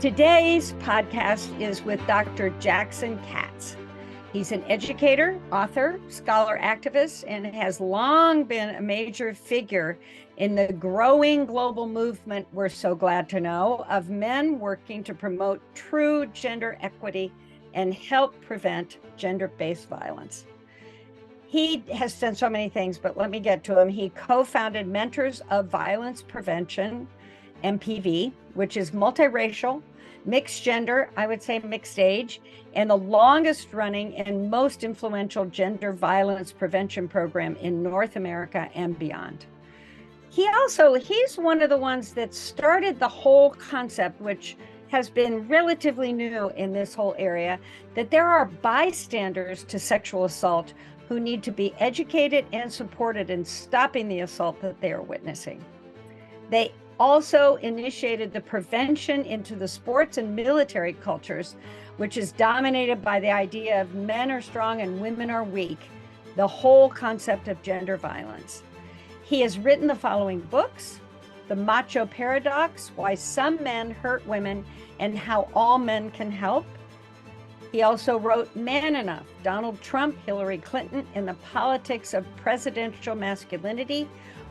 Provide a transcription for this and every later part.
Today's podcast is with Dr. Jackson Katz. He's an educator, author, scholar activist, and has long been a major figure in the growing global movement, we're so glad to know, of men working to promote true gender equity and help prevent gender-based violence. He has done so many things, but let me get to him. He co-founded Mentors of Violence Prevention, MPV, which is multiracial, mixed gender, I would say mixed age, and the longest running and most influential gender violence prevention program in North America and beyond. He's one of the ones that started the whole concept, which has been relatively new in this whole area, that there are bystanders to sexual assault who need to be educated and supported in stopping the assault that they are witnessing. They also initiated the prevention into the sports and military cultures, which is dominated by the idea of men are strong and women are weak, the whole concept of gender violence. He has written the following books: The Macho Paradox, Why Some Men Hurt Women and How All Men Can Help. He also wrote Man Enough, Donald Trump, Hillary Clinton, and the Politics of Presidential Masculinity,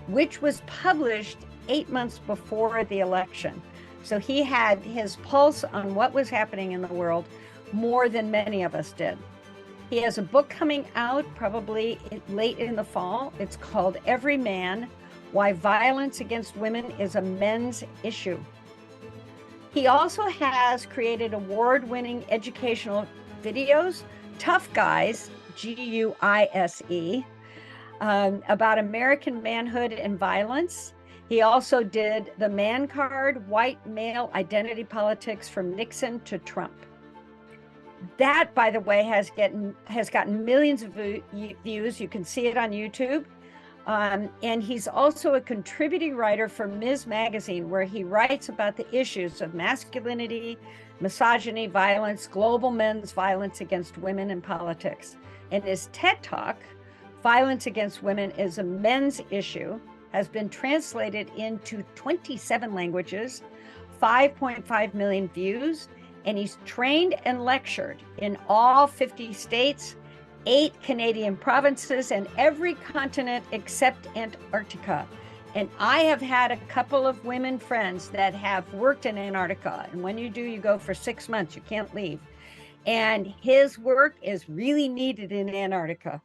which was published 8 months before the election. So he had his pulse on what was happening in the world more than many of us did. He has a book coming out probably late in the fall. It's called Every Man: Why Violence Against Women is a Men's Issue. He also has created award-winning educational videos, Tough Guys, Guise, about American manhood and violence. He also did The Man Card, White Male Identity Politics from Nixon to Trump. That, by the way, has gotten millions of views. You can see it on YouTube. And he's also a contributing writer for Ms. Magazine, where he writes about the issues of masculinity, misogyny, violence, global men's violence against women in politics. And his TED Talk, Violence Against Women is a Men's Issue, has been translated into 27 languages, 5.5 million views, and he's trained and lectured in all 50 states, 8 Canadian provinces, and every continent except Antarctica. And I have had a couple of women friends that have worked in Antarctica. And when you do, you go for 6 months, you can't leave. And his work is really needed in Antarctica.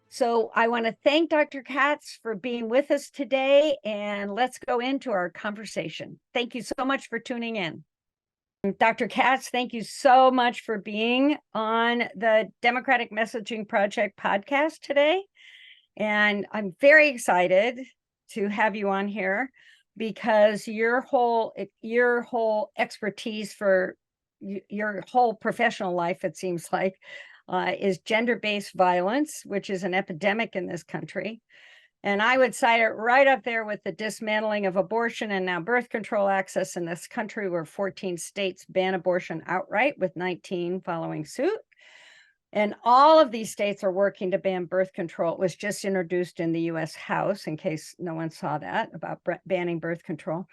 So I want to thank Dr. Katz for being with us today, and let's go into our conversation. Thank you so much for tuning in. Dr. Katz, thank you so much for being on the Democratic Messaging Project podcast today. And I'm very excited to have you on here because your whole expertise for your whole professional life, it seems like, is gender-based violence, which is an epidemic in this country. And I would cite it right up there with the dismantling of abortion and now birth control access in this country, where 14 states ban abortion outright, with 19 following suit. And all of these states are working to ban birth control. It was just introduced in the US House, in case no one saw that, about banning birth control.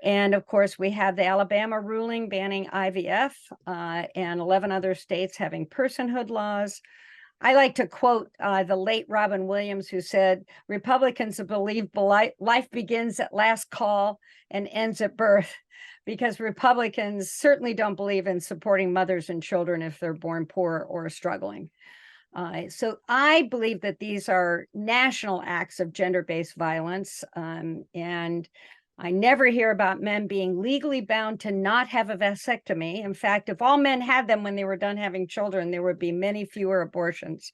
And of course, we have the Alabama ruling banning IVF, and 11 other states having personhood laws. I like to quote the late Robin Williams, who said, Republicans believe life begins at last call and ends at birth, because Republicans certainly don't believe in supporting mothers and children if they're born poor or struggling. So I believe that these are national acts of gender-based violence, and I never hear about men being legally bound to not have a vasectomy. In fact, if all men had them when they were done having children, there would be many fewer abortions.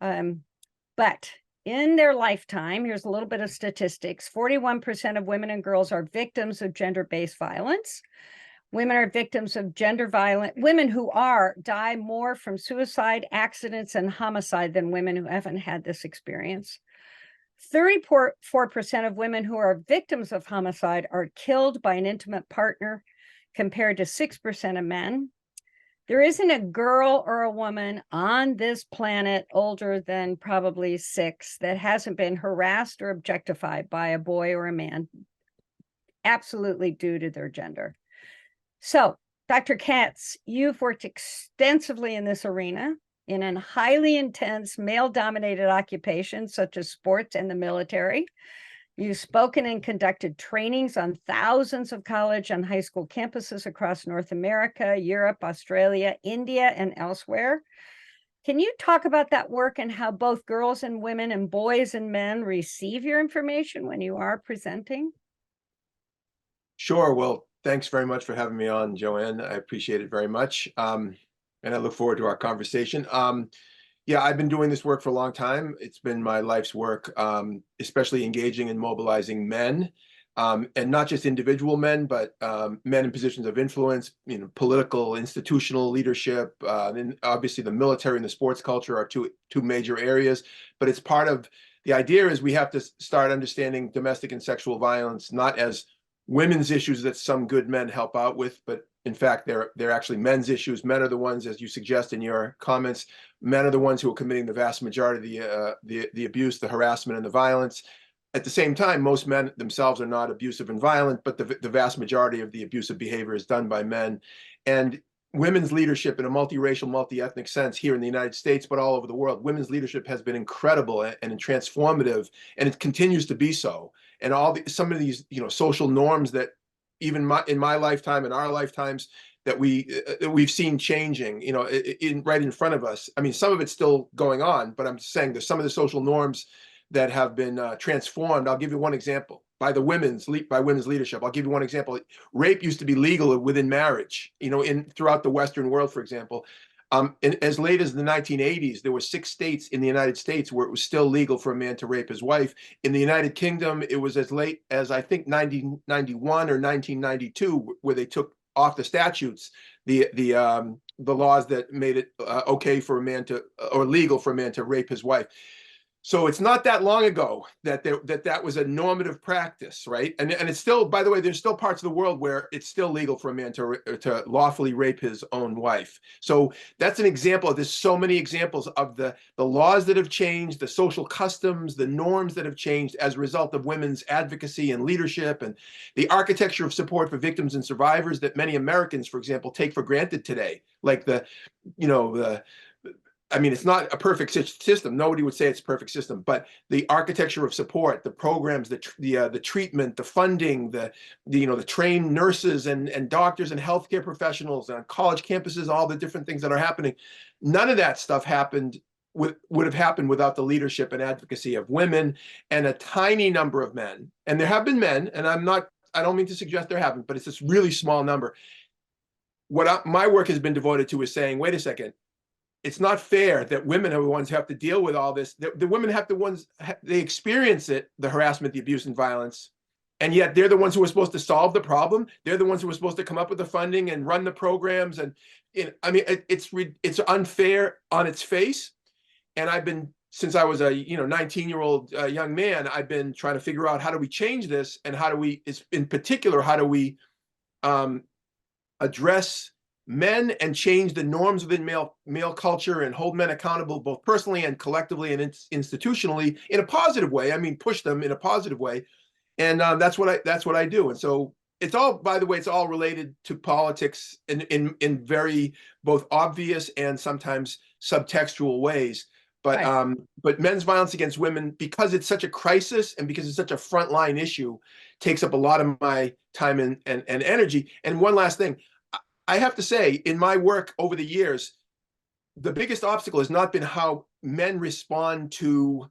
But in their lifetime, here's a little bit of statistics: 41% of women and girls are victims of gender-based violence. Women are victims of women who die more from suicide, accidents, and homicide than women who haven't had this experience. 34% of women who are victims of homicide are killed by an intimate partner, compared to 6% of men. There isn't a girl or a woman on this planet older than probably 6 that hasn't been harassed or objectified by a boy or a man, absolutely due to their gender. So, Dr. Katz, you've worked extensively in this arena in a highly intense male-dominated occupations such as sports and the military. You've spoken and conducted trainings on thousands of college and high school campuses across North America, Europe, Australia, India, and elsewhere. Can you talk about that work and how both girls and women and boys and men receive your information when you are presenting? Sure. Well, thanks very much for having me on, Joanne. I appreciate it very much. And I look forward to our conversation. Yeah, I've been doing this work for a long time. It's been my life's work, especially engaging and mobilizing men, and not just individual men, but men in positions of influence, political, institutional leadership, and obviously the military and the sports culture are two major areas. But it's part of the idea is we have to start understanding domestic and sexual violence not as women's issues that some good men help out with, but in fact, they're actually men's issues. Men are the ones, as you suggest in your comments, men are the ones who are committing the vast majority of the abuse, the harassment, and the violence. At the same time, most men themselves are not abusive and violent, but the vast majority of the abusive behavior is done by men. And women's leadership in a multiracial, multi-ethnic sense here in the United States, but all over the world, women's leadership has been incredible and transformative, and it continues to be so. And some of these, social norms that even in my lifetime, in our lifetimes, that we've seen changing, right in front of us. I mean, some of it's still going on, but I'm saying there's some of the social norms that have been transformed. I'll give you one example by women's leadership. I'll give you one example. Rape used to be legal within marriage, throughout the Western world, for example. As late as the 1980s, there were 6 states in the United States where it was still legal for a man to rape his wife. In the United Kingdom, it was as late as I think 1991 or 1992, where they took off the statutes the laws that made it okay for a man to, or legal for a man to rape his wife. So it's not that long ago that was a normative practice, right? And it's still, by the way, there's still parts of the world where it's still legal for a man to lawfully rape his own wife. So that's an example. There's so many examples of the laws that have changed, the social customs, the norms that have changed as a result of women's advocacy and leadership, and the architecture of support for victims and survivors that many Americans, for example, take for granted today, like I mean, it's not a perfect system. Nobody would say it's a perfect system, but the architecture of support, the programs, the treatment, the funding, the trained nurses and doctors and healthcare professionals on college campuses, all the different things that are happening. None of that stuff would have happened without the leadership and advocacy of women and a tiny number of men. And there have been men, and I don't mean to suggest there haven't, but it's this really small number. My work has been devoted to is saying, wait a second, it's not fair that women are the ones who have to deal with all this. The women they experience it, the harassment, the abuse, and violence, and yet they're the ones who are supposed to solve the problem. They're the ones who are supposed to come up with the funding and run the programs. And I mean, it's unfair on its face. And since I was a 19-year-old young man, I've been trying to figure out how do we change this, and in particular, how do we address men and change the norms within male culture and hold men accountable both personally and collectively and institutionally in a positive way. I mean, push them in a positive way, and that's what I do. And so it's all, by the way, it's all related to politics in very both obvious and sometimes subtextual ways. But right. But men's violence against women, because it's such a crisis and because it's such a frontline issue, takes up a lot of my time and energy. And one last thing. I have to say, in my work over the years, the biggest obstacle has not been how men respond to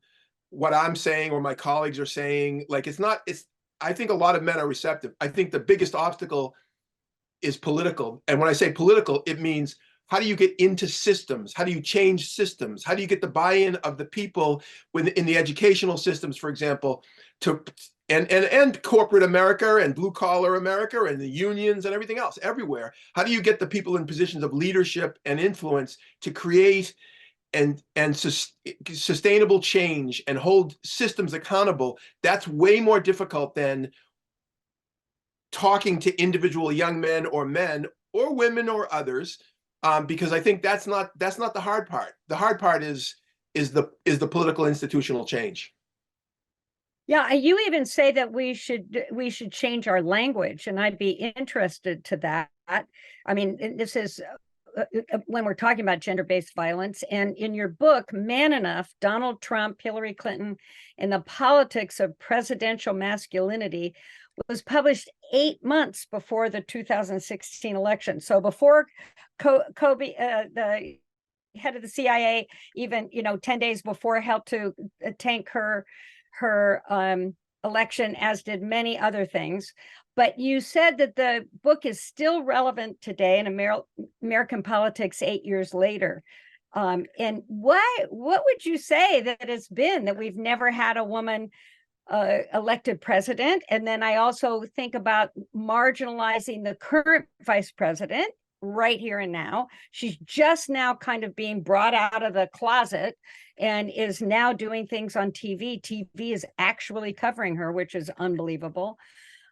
what I'm saying or my colleagues are saying. I think a lot of men are receptive. I think the biggest obstacle is political. And when I say political, it means how do you get into systems? How do you change systems? How do you get the buy-in of the people in the educational systems, for example, and corporate America and blue collar America and the unions and everything else everywhere? How do you get the people in positions of leadership and influence to create and sustainable change and hold systems accountable? That's way more difficult than talking to individual young men or women or others, because I think that's not the hard part. The hard part is the political institutional change. Yeah, you even say that we should change our language, and I'd be interested to that. I mean, this is when we're talking about gender-based violence. And in your book, Man Enough, Donald Trump, Hillary Clinton, and the Politics of Presidential Masculinity, was published 8 months before the 2016 election. So before Kobe, the head of the CIA, even 10 days before, helped to tank her election, as did many other things. But you said that the book is still relevant today in American politics 8 years later. And what would you say that it's been that we've never had a woman elected president? And then I also think about marginalizing the current vice president right here and now. She's just now kind of being brought out of the closet and is now doing things on TV. TV is actually covering her, which is unbelievable.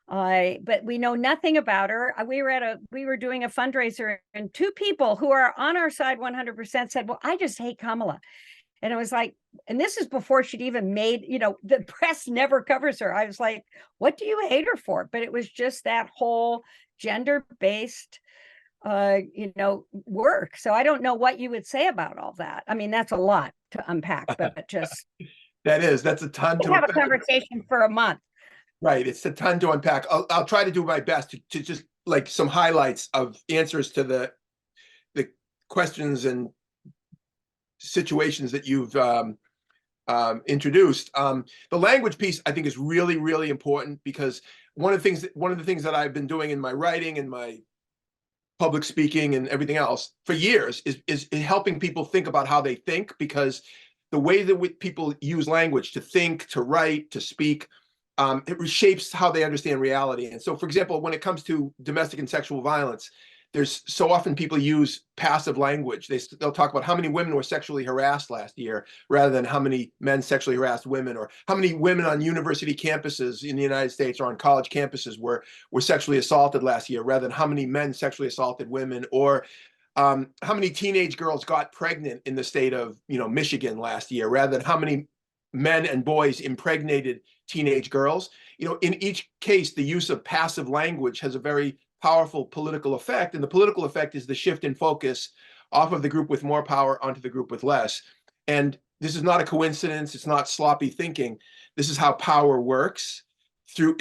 But we know nothing about her. We were doing a fundraiser, and two people who are on our side 100% said, "Well, I just hate Kamala." And it was like, and this is before she'd even made, the press never covers her. I was like, what do you hate her for? But it was just that whole gender-based work. So I don't know what you would say about all that. I mean, that's a lot to unpack, but just That's a ton to have a unpack. conversation for a month. Right, it's a ton to unpack. I'll try to do my best to just like some highlights of answers to the questions and situations that you've introduced. The language piece, I think, is really, really important, because one of the things that I've been doing in my writing and my public speaking and everything else for years is helping people think about how they think, because the way that people use language to think, to write, to speak, it reshapes how they understand reality. And so, for example, when it comes to domestic and sexual violence, there's so often people use passive language. They'll talk about how many women were sexually harassed last year, rather than how many men sexually harassed women, or how many women on university campuses in the United States or on college campuses were sexually assaulted last year, rather than how many men sexually assaulted women, or how many teenage girls got pregnant in the state of Michigan last year, rather than how many men and boys impregnated teenage girls. In each case, the use of passive language has a very powerful political effect, and the political effect is the shift in focus off of the group with more power onto the group with less. And this is not a coincidence. It's not sloppy thinking. This is how power works, through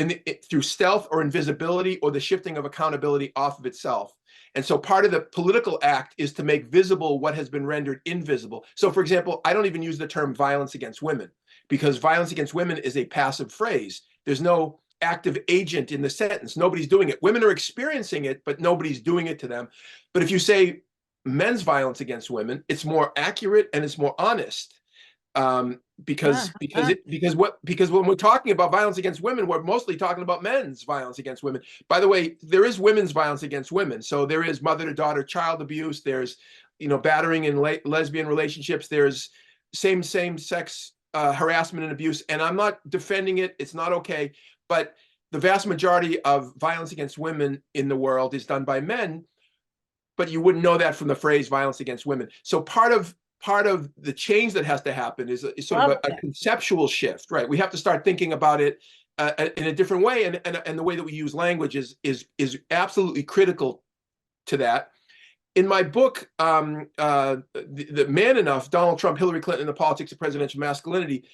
stealth or invisibility, or the shifting of accountability off of itself. And so part of the political act is to make visible what has been rendered invisible. So, for example, I don't even use the term violence against women, because violence against women is a passive phrase. There's no active agent in the sentence. Nobody's doing it. Women are experiencing it, but nobody's doing it to them. But if you say men's violence against women, it's more accurate and it's more honest. Because when we're talking about violence against women, we're mostly talking about men's violence against women. By the way, there is women's violence against women. So there is mother to daughter child abuse. There's battering in lesbian relationships. There's same sex harassment and abuse. And I'm not defending it. It's not okay. But the vast majority of violence against women in the world is done by men. But you wouldn't know that from the phrase violence against women. So part of the change that has to happen is sort of a conceptual shift, right? We have to start thinking about it in a different way, and the way that we use language is absolutely critical to that. In my book, the Man Enough, Donald Trump, Hillary Clinton, and the Politics of Presidential Masculinity,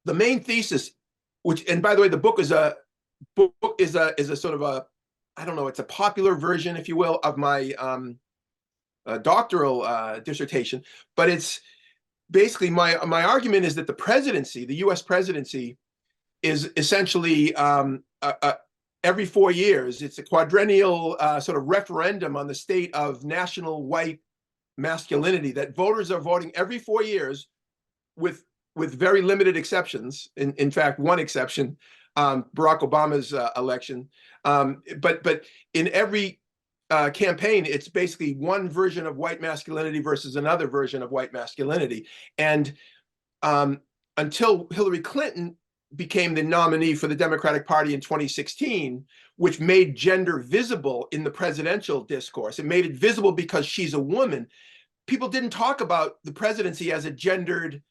the main thesis, and by the way, the book is a sort of a, I don't know, it's a popular version, if you will, of my doctoral dissertation, but it's basically my argument is that the U.S. presidency, is essentially every 4 years. It's a quadrennial sort of referendum on the state of national white masculinity, that voters are voting every 4 years, with very limited exceptions. In fact, one exception, Barack Obama's election. But in every campaign, it's basically one version of white masculinity versus another version of white masculinity. And until Hillary Clinton became the nominee for the Democratic Party in 2016, which made gender visible in the presidential discourse, it made it visible because she's a woman. People didn't talk about the presidency as a gendered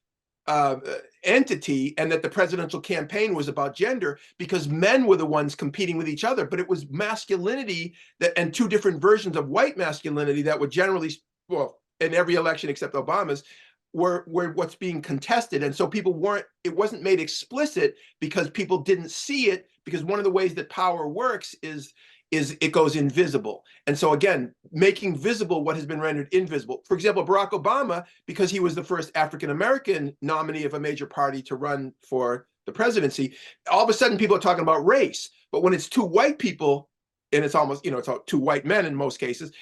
uh, entity, and that the presidential campaign was about gender because men were the ones competing with each other. But it was masculinity that, and two different versions of white masculinity that would generally, well, in every election except Obama's, were what's being contested. And so people weren't, it wasn't made explicit because people didn't see it, because one of the ways that power works is it goes invisible. And so again, making visible what has been rendered invisible. For example, Barack Obama, because he was the first African-American nominee of a major party to run for the presidency, all of a sudden people are talking about race. But when it's two white people, and it's almost, it's two white men in most cases,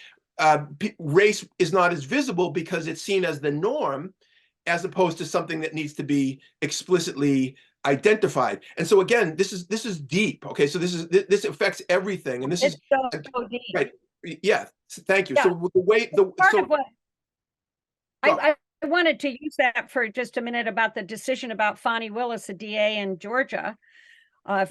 race is not as visible because it's seen as the norm, as opposed to something that needs to be explicitly identified. And so again, this is deep. Okay, so this affects everything, and this It's is so deep. right. Yeah, thank you. Yeah. So the way the Part so of what go. I wanted to use that for just a minute about the decision about Fani Willis, the DA in Georgia. I'll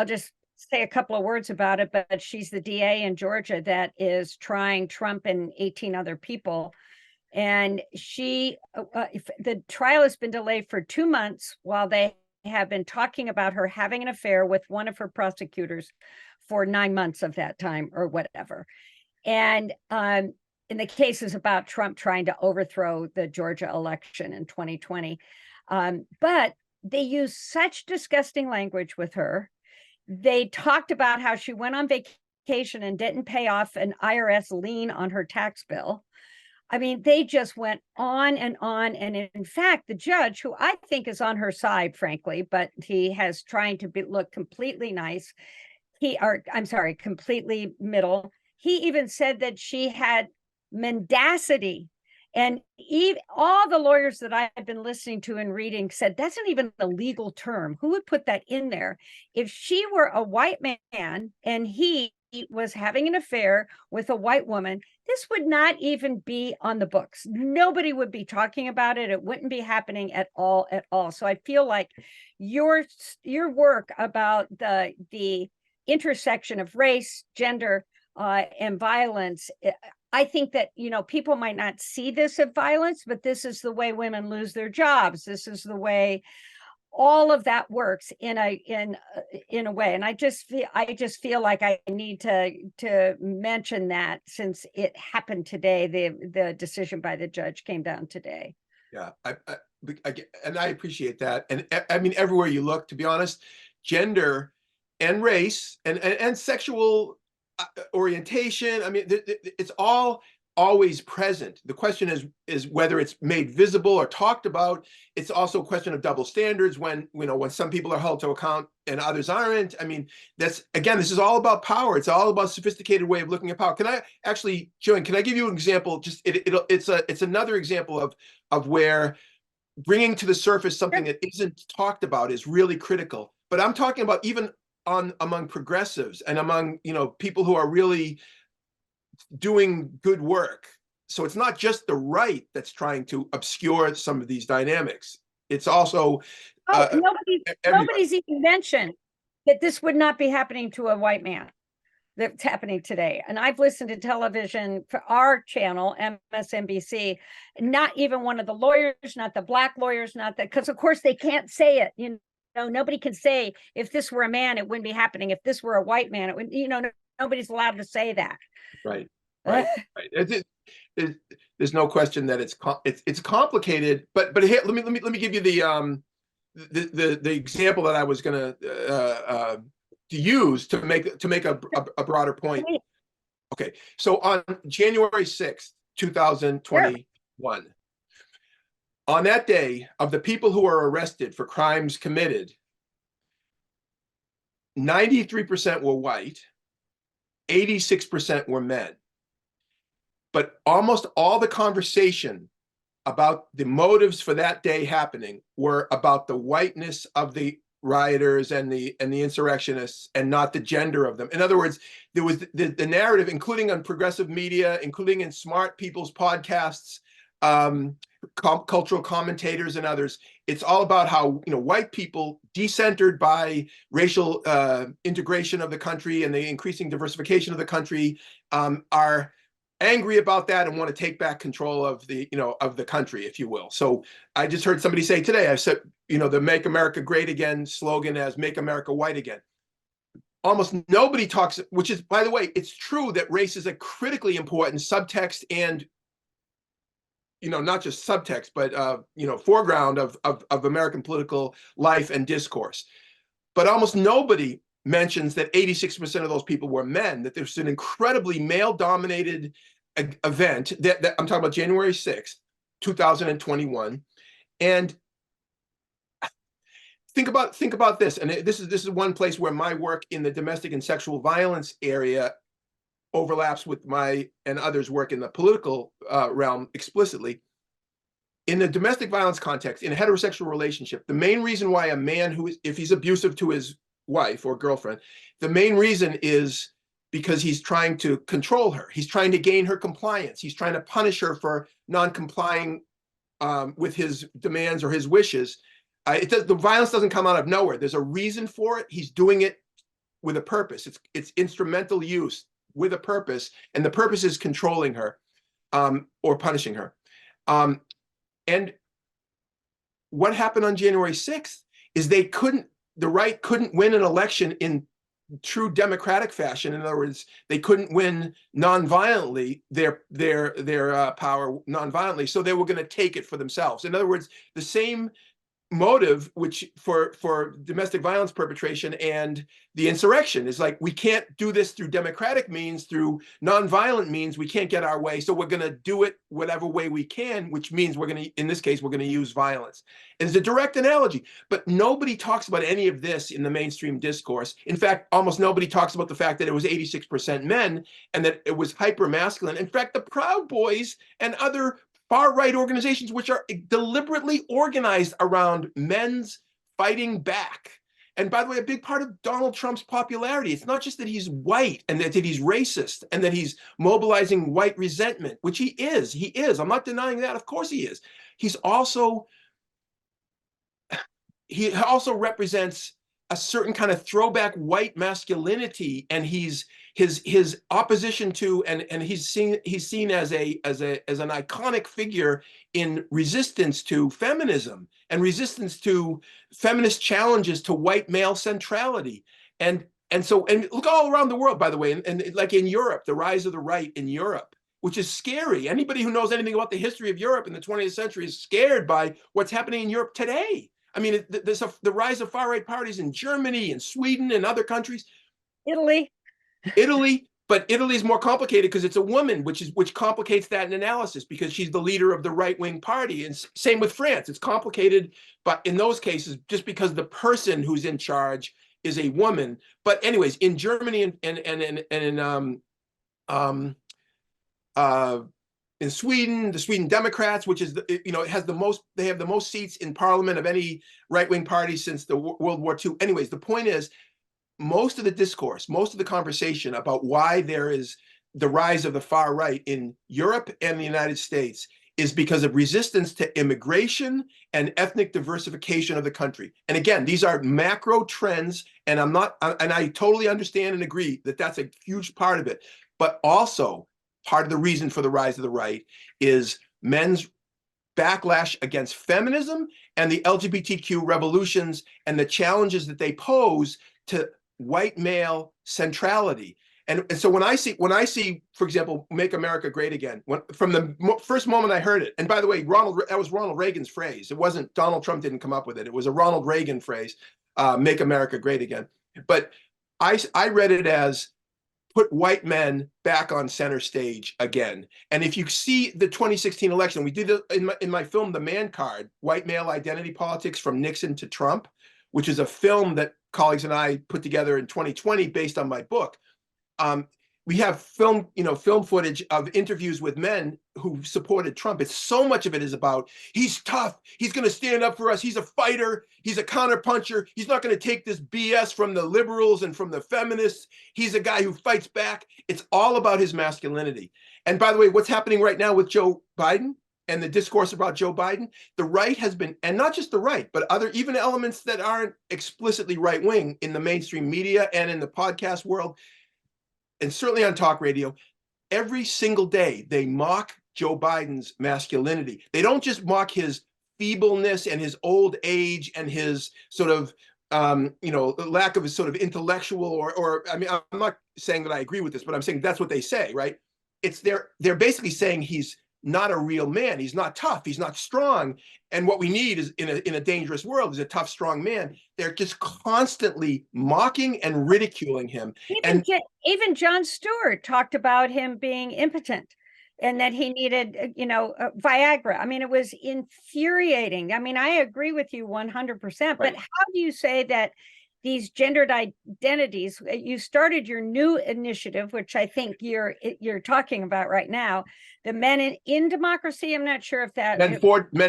just say a couple of words about it, but she's the DA in Georgia that is trying Trump and 18 other people. And the trial has been delayed for 2 months while they have been talking about her having an affair with one of her prosecutors for 9 months of that time or whatever. And in the case is about Trump trying to overthrow the Georgia election in 2020. But they used such disgusting language with her. They talked about how she went on vacation and didn't pay off an IRS lien on her tax bill. I mean, they just went on and on. And in fact, the judge, who I think is on her side, frankly, but he has trying to look completely nice. Completely middle. He even said that she had mendacity. And all the lawyers that I've been listening to and reading said that's not even a legal term. Who would put that in there? If she were a white man and he was having an affair with a white woman, this would not even be on the books. Nobody would be talking about it. It wouldn't be happening at all. So I feel like your work about the intersection of race, gender, and violence, I think that, people might not see this as violence, but this is the way women lose their jobs. This is the way all of that works in a way. And I just feel like I need to mention that since it happened today. The decision by the judge came down today. Yeah, and I appreciate that. And I mean, everywhere you look, to be honest, gender and race and sexual orientation, I mean, it's all always present. The question is whether it's made visible or talked about. It's also a question of double standards when some people are held to account and others aren't. I mean, this is all about power. It's all about a sophisticated way of looking at power. Can I actually, Joanne, can I give you an example? Just it's another example of where bringing to the surface something that isn't talked about is really critical. But I'm talking about even among progressives and among people who are really doing good work. So it's not just the right that's trying to obscure some of these dynamics. It's also nobody's even mentioned that this would not be happening to a white man. That's happening today. And I've listened to television for our channel, MSNBC, not even one of the lawyers, not the black lawyers, not that, because of course they can't say it. Nobody can say if this were a man, it wouldn't be happening. If this were a white man, it would, nobody's allowed to say that. Right. There's no question that it's complicated, but here, let me give you the example that I was going to use to make a broader point. Okay, so on January 6th, 2021, on that day, of the people who were arrested for crimes committed, 93% were white, 86% were men. But almost all the conversation about the motives for that day happening were about the whiteness of the rioters and the insurrectionists, and not the gender of them. In other words, there was the narrative, including on progressive media, including in smart people's podcasts, cultural commentators and others. It's all about how white people, decentered by racial integration of the country and the increasing diversification of the country, are angry about that and want to take back control of the, of the country, if you will. So I just heard somebody say today, I said, the Make America Great Again slogan as Make America White Again. Almost nobody talks, which is, by the way, it's true that race is a critically important subtext and, not just subtext, but, foreground of American political life and discourse. But almost nobody mentions that 86% of those people were men, that there's an incredibly male-dominated event that I'm talking about January 6th, 2021. And think about this. And this is one place where my work in the domestic and sexual violence area overlaps with my and others' work in the political realm explicitly. In the domestic violence context, in a heterosexual relationship, the main reason why a man if he's abusive to his wife or girlfriend, the main reason is because he's trying to control her. He's trying to gain her compliance. He's trying to punish her for non-complying with his demands or his wishes. The violence doesn't come out of nowhere. There's a reason for it. He's doing it with a purpose. It's instrumental use with a purpose, and the purpose is controlling her or punishing her. And what happened on January 6th is the right couldn't win an election in true democratic fashion. In other words, they couldn't win nonviolently their power nonviolently, so they were going to take it for themselves. In other words, the same motive which for domestic violence perpetration and the insurrection is like, we can't do this through democratic means, through nonviolent means. We can't get our way, so we're going to do it whatever way we can, which means in this case we're going to use violence. It's a direct analogy, but nobody talks about any of this in the mainstream discourse. In fact, almost nobody talks about the fact that it was 86% men and that it was hyper masculine. In fact, the Proud Boys and other far-right organizations, which are deliberately organized around men's fighting back. And by the way, a big part of Donald Trump's popularity, it's not just that he's white and that he's racist and that he's mobilizing white resentment, which he is. I'm not denying that. Of course he is. He also represents a certain kind of throwback white masculinity, and his opposition to and he's seen as an iconic figure in resistance to feminism and resistance to feminist challenges to white male centrality. And look all around the world, by the way, and like in Europe, the rise of the right in Europe, which is scary. Anybody who knows anything about the history of Europe in the 20th century is scared by what's happening in Europe today. I mean, there's the rise of far-right parties in Germany and Sweden and other countries. Italy, but Italy is more complicated because it's a woman, which complicates that in analysis because she's the leader of the right-wing party. And same with France. It's complicated, but in those cases, just because the person who's in charge is a woman. But anyways, in Germany in Sweden, the Sweden Democrats, which is they have the most seats in parliament of any right-wing party since the World War II. Anyways, the point is, most of the discourse, most of the conversation about why there is the rise of the far right in Europe and the United States is because of resistance to immigration and ethnic diversification of the country. And again, these are macro trends, and I totally understand and agree that that's a huge part of it. But also, part of the reason for the rise of the right is men's backlash against feminism and the LGBTQ revolutions and the challenges that they pose to white male centrality. And so when I see, for example, Make America Great Again, from the first moment I heard it, and by the way, that was Ronald Reagan's phrase. It wasn't, Donald Trump didn't come up with it. It was a Ronald Reagan phrase, Make America Great Again. But I read it as put white men back on center stage again. And if you see the 2016 election, we did it in my film, The Man Card, White Male Identity Politics from Nixon to Trump, which is a film that colleagues and I put together in 2020 based on my book. We have film footage of interviews with men who supported Trump. It's so much of it is about, he's tough, he's going to stand up for us, he's a fighter, he's a counterpuncher, he's not going to take this BS from the liberals and from the feminists, he's a guy who fights back. It's all about his masculinity. And by the way, what's happening right now with Joe Biden and the discourse about Joe Biden, the right has been, and not just the right, but even elements that aren't explicitly right-wing in the mainstream media and in the podcast world, and certainly on talk radio, every single day they mock Joe Biden's masculinity. They don't just mock his feebleness and his old age and his sort of lack of his sort of intellectual or I mean, I'm not saying that I agree with this, but I'm saying that's what they say, right? It's they're basically saying he's not a real man. He's not tough. He's not strong. And what we need is in a dangerous world is a tough, strong man. They're just constantly mocking and ridiculing him. Even even Jon Stewart talked about him being impotent and that he needed, Viagra. I mean, it was infuriating. I mean, I agree with you 100%, but Right. how do you say that these gendered identities, you started your new initiative, which I think you're talking about right now, the Men in Democracy. I'm not sure if that Men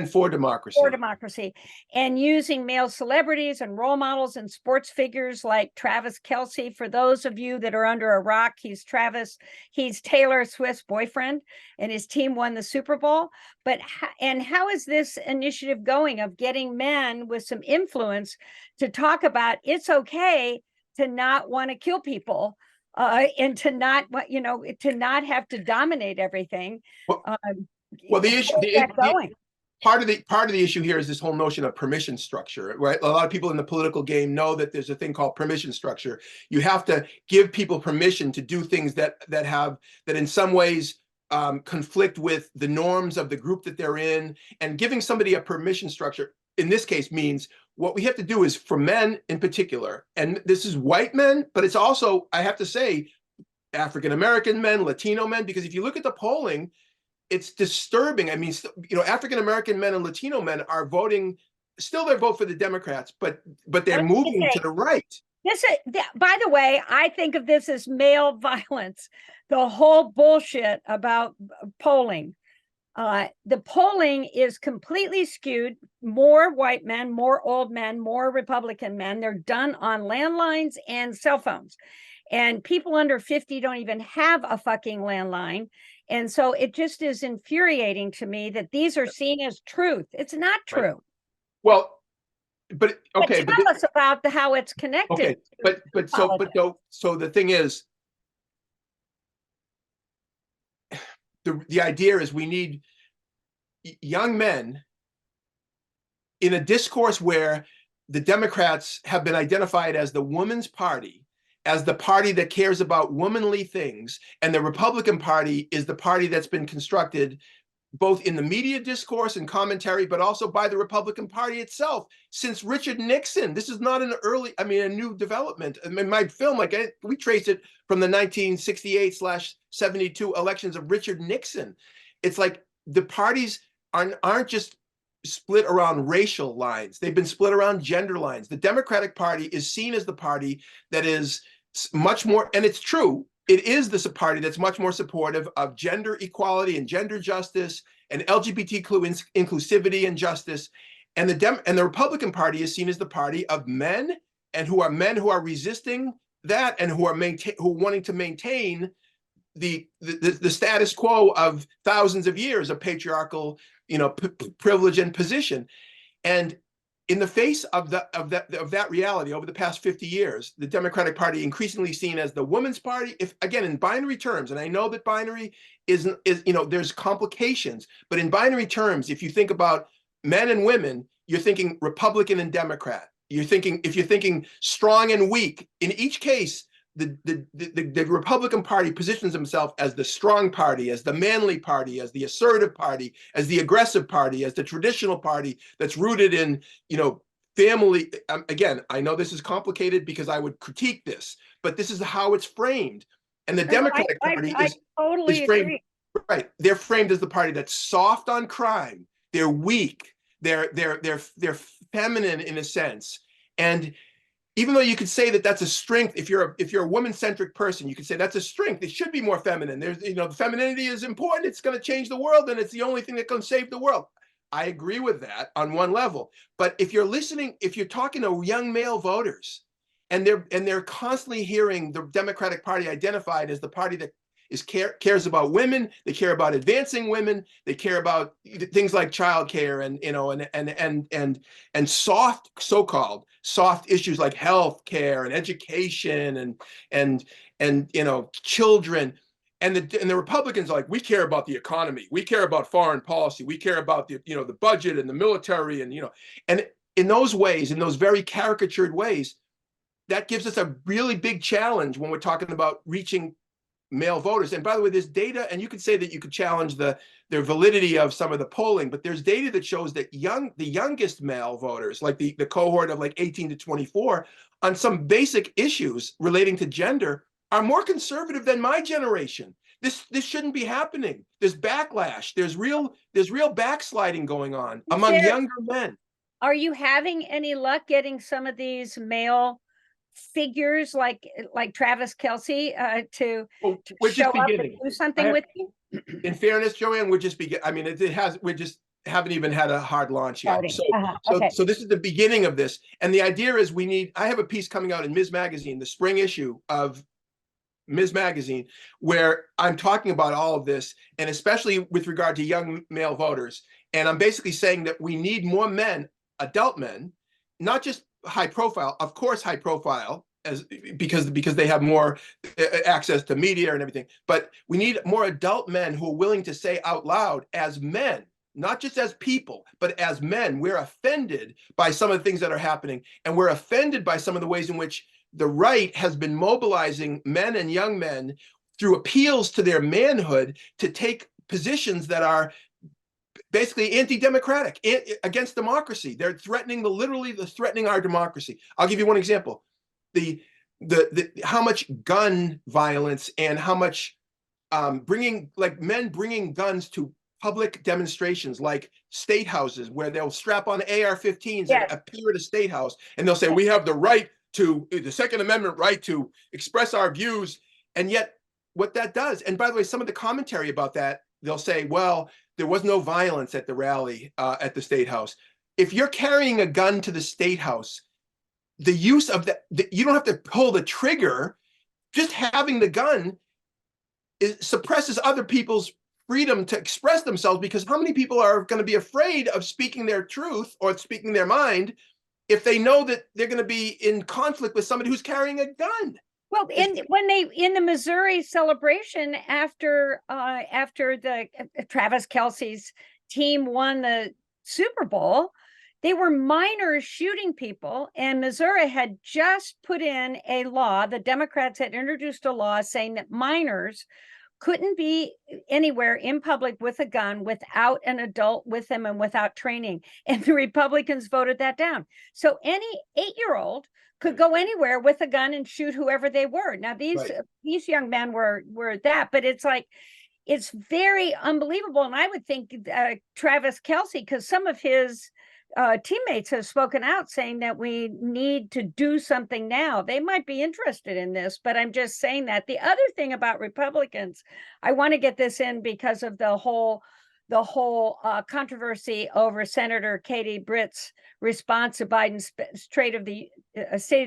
for Democracy. For Democracy, and using male celebrities and role models and sports figures like Travis Kelce. For those of you that are under a rock, he's Taylor Swift's boyfriend, and his team won the Super Bowl. But how is this initiative going of getting men with some influence to talk about it's okay to not want to kill people, and to not have to dominate everything? Well, part of the issue here is this whole notion of permission structure, right? A lot of people in the political game know that there's a thing called permission structure. You have to give people permission to do things that in some ways conflict with the norms of the group that they're in. And giving somebody a permission structure in this case means what we have to do is, for men in particular, and this is white men, but it's also, I have to say, African American men, Latino men, because if you look at the polling, it's disturbing. I mean, African American men and Latino men are voting, still they vote for the Democrats, but they're moving to the right. By the way, I think of this as male violence, the whole bullshit about polling. The polling is completely skewed. More white men, more old men, more Republican men. They're done on landlines and cell phones. And people under 50 don't even have a fucking landline. And so it just is infuriating to me that these are seen as truth. It's not true. Right. Well, but okay. But tell us about how it's connected. Okay, so the thing is, the idea is we need young men in a discourse where the Democrats have been identified as the woman's party, as the party that cares about womanly things, and the Republican Party is the party that's been constructed both in the media discourse and commentary, but also by the Republican Party itself since Richard Nixon. This is not a new development. I mean, my film, we trace it from the 1968/72 elections of Richard Nixon. It's like the parties aren't just split around racial lines. They've been split around gender lines. The Democratic Party is seen as the party that is much more, and it's true, it is this party that's much more supportive of gender equality and gender justice and LGBTQ inclusivity and justice. And the Republican Party is seen as the party of men who are resisting that and who are wanting to maintain the status quo of thousands of years of patriarchal, privilege and position. And in the face of that reality over the past 50 years, the Democratic Party increasingly seen as the woman's party, if again in binary terms, and I know that binary is there's complications, but in binary terms, if you think about men and women, you're thinking Republican and Democrat. If you're thinking strong and weak, in each case, the Republican Party positions himself as the strong party, as the manly party, as the assertive party, as the aggressive party, as the traditional party that's rooted in, family. Again, I know this is complicated because I would critique this, but this is how it's framed. And the Democratic Party is framed, right. They're framed as the party that's soft on crime. They're weak. They're feminine in a sense. And even though you could say that that's a strength, if you're a woman-centric person, you could say that's a strength. It should be more feminine. There's, femininity is important. It's going to change the world, and it's the only thing that can save the world. I agree with that on one level. But if you're talking to young male voters, and they're constantly hearing the Democratic Party identified as the party that cares about women, they care about advancing women, they care about things like childcare and soft, so-called soft issues like health care and education and children. and the Republicans are like, we care about the economy, we care about foreign policy, we care about the budget and the military, and in those ways, in those very caricatured ways, that gives us a really big challenge when we're talking about reaching male voters. And by the way, there's data, and you could say that you could challenge the validity of some of the polling, but there's data that shows that the youngest male voters, like the cohort of like 18 to 24, on some basic issues relating to gender, are more conservative than my generation. This shouldn't be happening. There's backlash. There's real backsliding going on among younger men. Are you having any luck getting some of these male figures like Travis Kelce to show up and do something with you? In fairness, Joanne, we're just I mean, we just haven't even had a hard launch yet. So this is the beginning of this. And the idea is I have a piece coming out in Ms. Magazine, the spring issue of Ms. Magazine, where I'm talking about all of this, and especially with regard to young male voters. And I'm basically saying that we need more men, adult men, not just high profile, of course, high profile, because they have more access to media and everything. But we need more adult men who are willing to say out loud, as men, not just as people, but as men, we're offended by some of the things that are happening. And we're offended by some of the ways in which the right has been mobilizing men and young men through appeals to their manhood to take positions that are basically anti-democratic, against democracy. They're literally threatening our democracy. I'll give you one example. How much gun violence and how much men bringing guns to public demonstrations like state houses, where they'll strap on AR-15s and appear at a state house, and they'll say, we have the Second Amendment right to express our views. And yet what that does, and by the way, some of the commentary about that, they'll say, well, there was no violence at the rally at the State House. If you're carrying a gun to the State House, the use of you don't have to pull the trigger. Just having the gun suppresses other people's freedom to express themselves, because how many people are going to be afraid of speaking their truth or speaking their mind if they know that they're going to be in conflict with somebody who's carrying a gun? Well, in the Missouri celebration after the Travis Kelce's team won the Super Bowl, they were minors shooting people, and Missouri had just put in a law. The Democrats had introduced a law saying that minors couldn't be anywhere in public with a gun without an adult with them and without training. And the Republicans voted that down. So any 8-year-old could go anywhere with a gun and shoot whoever they were. Now, these young men were that, but it's very unbelievable. And I would think Travis Kelce, because some of his teammates have spoken out saying that we need to do something now. They might be interested in this, but I'm just saying that. The other thing about Republicans, I want to get this in because of the whole controversy over Senator Katie Britt's response to Biden's State of the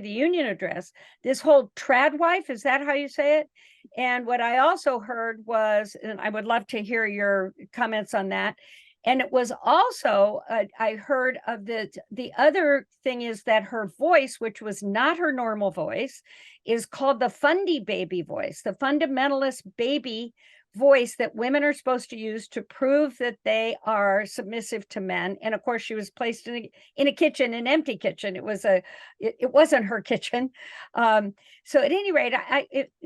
Union address. This whole trad wife, is that how you say it? And what I also heard was, and I would love to hear your comments on that. And it was also, I heard of the other thing is that her voice, which was not her normal voice, is called the fundy baby voice, the fundamentalist baby voice that women are supposed to use to prove that they are submissive to men. And of course, she was placed in a kitchen, an empty kitchen. It wasn't her kitchen. So at any rate,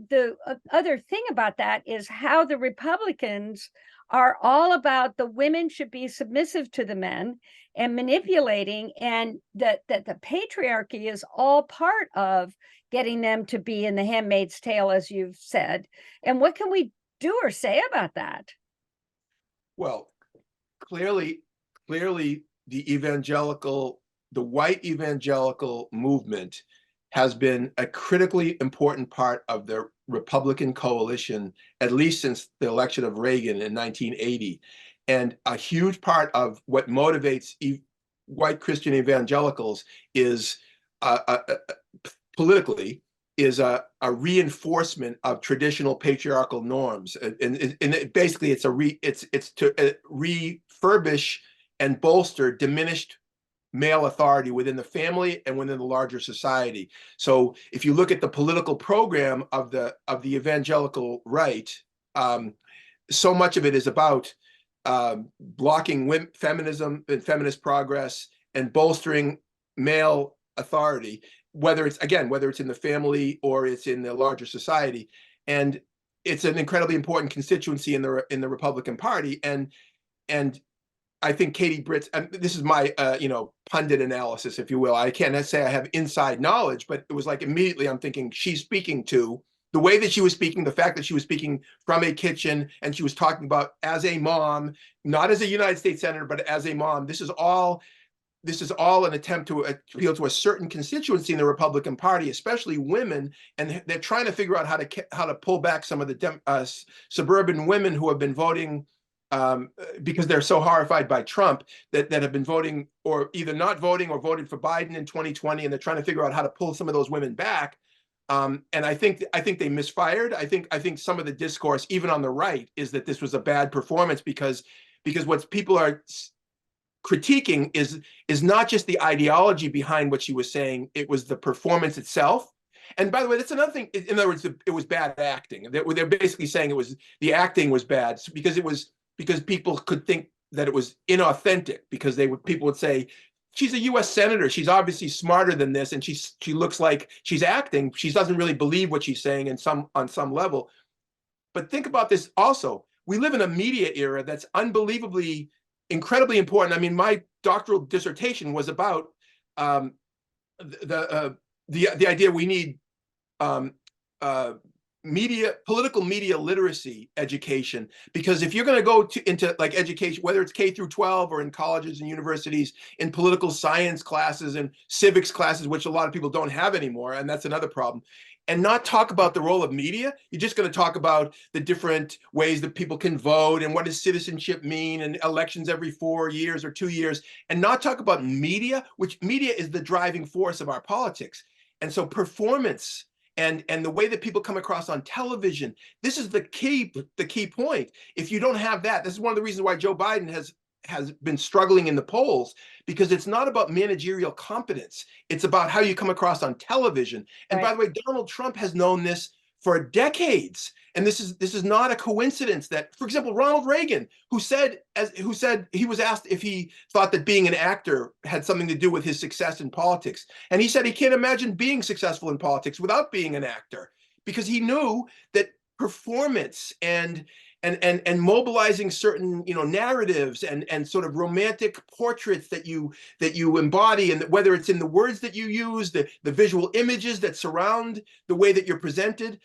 the other thing about that is how the Republicans are all about the women should be submissive to the men and manipulating, and that the patriarchy is all part of getting them to be in the Handmaid's Tale, as you've said. And what can we do or say about that? Well, clearly the white evangelical movement has been a critically important part of the Republican coalition, at least since the election of Reagan in 1980. And a huge part of what motivates white Christian evangelicals is politically is a reinforcement of traditional patriarchal norms, and basically it's to refurbish and bolster diminished male authority within the family and within the larger society. So if you look at the political program of the evangelical right, so much of it is about blocking feminism and feminist progress and bolstering male authority, whether it's in the family or it's in the larger society. And it's an incredibly important constituency in the Republican Party. And I think Katie Britt's, and this is my pundit analysis, if you will. I can't say I have inside knowledge, but it was like immediately I'm thinking she's speaking to the way that she was speaking, the fact that she was speaking from a kitchen and she was talking about as a mom, not as a United States senator, but as a mom. This is all an attempt to appeal to a certain constituency in the Republican Party, especially women, and they're trying to figure out how to pull back some of the suburban women who have been voting because they're so horrified by Trump that have been voting or either not voting or voted for Biden in 2020, and they're trying to figure out how to pull some of those women back. And I think they misfired. I think some of the discourse, even on the right, is that this was a bad performance because what people are critiquing is not just the ideology behind what she was saying, it was the performance itself. And by the way, that's another thing. In other words, it was bad acting. They're basically saying the acting was bad because people could think that it was inauthentic because people would say, she's a U.S. senator. She's obviously smarter than this, and she looks like she's acting. She doesn't really believe what she's saying on some level. But think about this also. We live in a media era that's unbelievably, incredibly important. I mean, my doctoral dissertation was about the idea we need political media literacy education, because if you're going to go into like education, whether it's K through 12 or in colleges and universities, in political science classes and civics classes, which a lot of people don't have anymore, and that's another problem, and not talk about the role of media, you're just going to talk about the different ways that people can vote and what does citizenship mean and elections every 4 years or 2 years, and not talk about media, which media is the driving force of our politics. And so performance and the way that people come across on television, this is the key point. If you don't have that, this is one of the reasons why Joe Biden has been struggling in the polls, because it's not about managerial competence. It's about how you come across on television. And by the way, Donald Trump has known this for decades. And this is not a coincidence that, for example, Ronald Reagan, who said he was asked if he thought that being an actor had something to do with his success in politics. And he said he can't imagine being successful in politics without being an actor, because he knew that performance and mobilizing certain narratives and sort of romantic portraits that you embody, and whether it's in the words that you use, the visual images that surround the way that you're presented.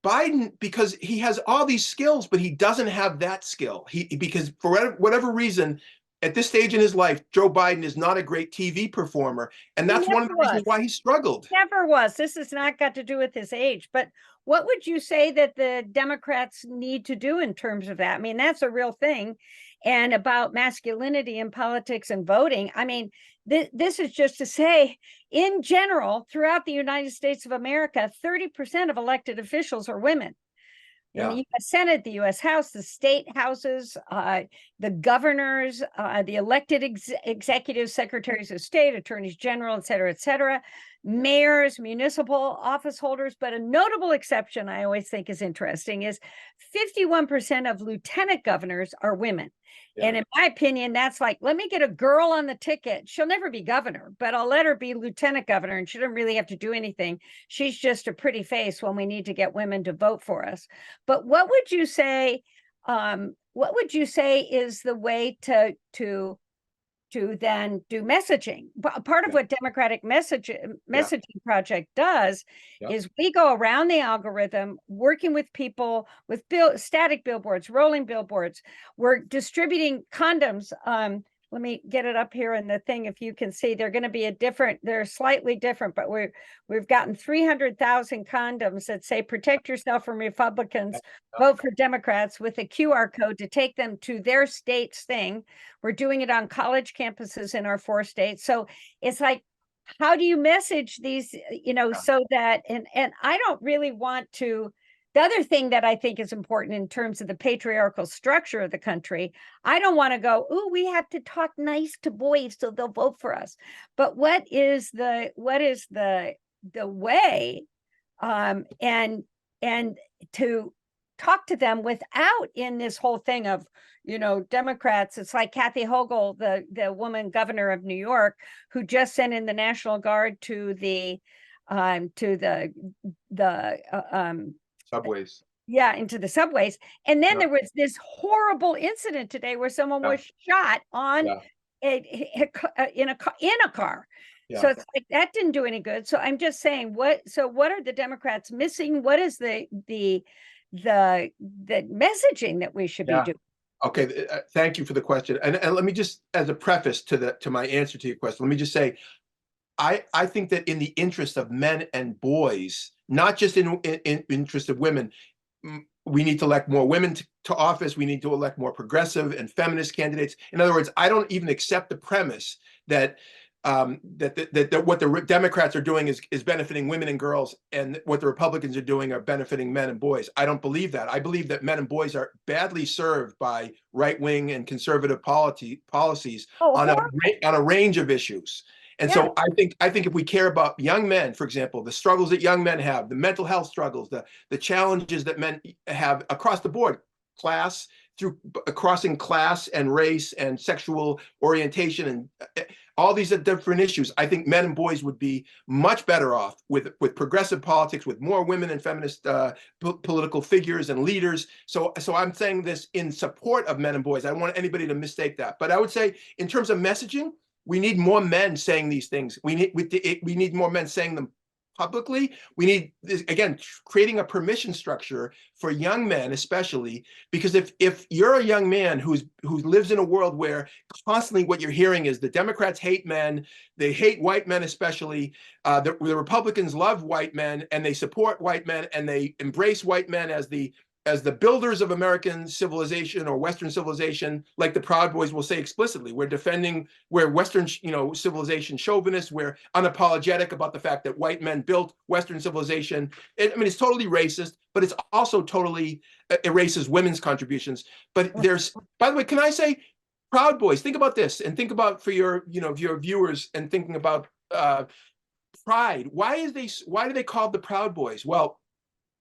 Biden, because he has all these skills, but he doesn't have that skill. Because for whatever reason, at this stage in his life, Joe Biden is not a great TV performer. And that's one of the reasons why he struggled. Never was. This has not got to do with his age. But what would you say that the Democrats need to do in terms of that? I mean, that's a real thing. And about masculinity in politics and voting. I mean, this is just to say, in general, throughout the United States of America, 30% of elected officials are women. In the U.S. Senate, the U.S. House, the state houses, the governors, the elected executive secretaries of state, attorneys general, et cetera, mayors, municipal office holders. But a notable exception I always think is interesting is 51% of lieutenant governors are women. And in my opinion, that's like, let me get a girl on the ticket. She'll never be governor, but I'll let her be lieutenant governor, and she doesn't really have to do anything. She's just a pretty face when we need to get women to vote for us. But what would you say? What would you say is the way to then do messaging? Part of what Democratic Messaging Project does is we go around the algorithm, working with people with static billboards, rolling billboards. We're distributing condoms. Let me get it up here in the thing. If you can see, they're going to be they're slightly different, but we've gotten 300,000 condoms that say protect yourself from Republicans, vote for Democrats, with a QR code to take them to their state's thing. We're doing it on college campuses in our 4 states. So it's like, how do you message these, so that, and I don't really want to. The other thing that I think is important in terms of the patriarchal structure of the country, I don't want to go, oh, we have to talk nice to boys so they'll vote for us. But what is the way and to talk to them without in this whole thing of, Democrats. It's like Kathy Hochul, the woman governor of New York, who just sent in the National Guard to the Subways. yeah, into the subways. And then Yeah. there was this horrible incident today where someone Yeah. was shot on Yeah. in a car. Yeah. So it's like that didn't do any good. So I'm just saying, what are the Democrats missing? What is the messaging that we should be Yeah. doing? Okay, thank you for the question. And let me just, as a preface to my answer to your question, let me just say, I think that in the interest of men and boys, not just in interest of women, we need to elect more women to office. We need to elect more progressive and feminist candidates. In other words, I don't even accept the premise that that what the Democrats are doing is benefiting women and girls, and what the Republicans are doing are benefiting men and boys. I don't believe that. I believe that men and boys are badly served by right-wing and conservative policies on a range of issues. And so I think if we care about young men, for example, the struggles that young men have, the mental health struggles, the challenges that men have across the board, class, through crossing class and race and sexual orientation and all these are different issues. I think men and boys would be much better off with progressive politics, with more women and feminist political figures and leaders. So I'm saying this in support of men and boys. I don't want anybody to mistake that. But I would say in terms of messaging, we need more men saying these things. We need more men saying them publicly. We need, again, creating a permission structure for young men, especially because if you're a young man who lives in a world where constantly what you're hearing is the Democrats hate men, they hate white men, especially the Republicans love white men and they support white men and they embrace white men as the builders of American civilization or Western civilization, like the Proud Boys will say explicitly, we're Western, civilization chauvinists. We're unapologetic about the fact that white men built Western civilization. It's totally racist, but it's also totally erases women's contributions. But by the way, can I say, Proud Boys, think about this and think about for your viewers and thinking about pride. Why do they call the Proud Boys? Well,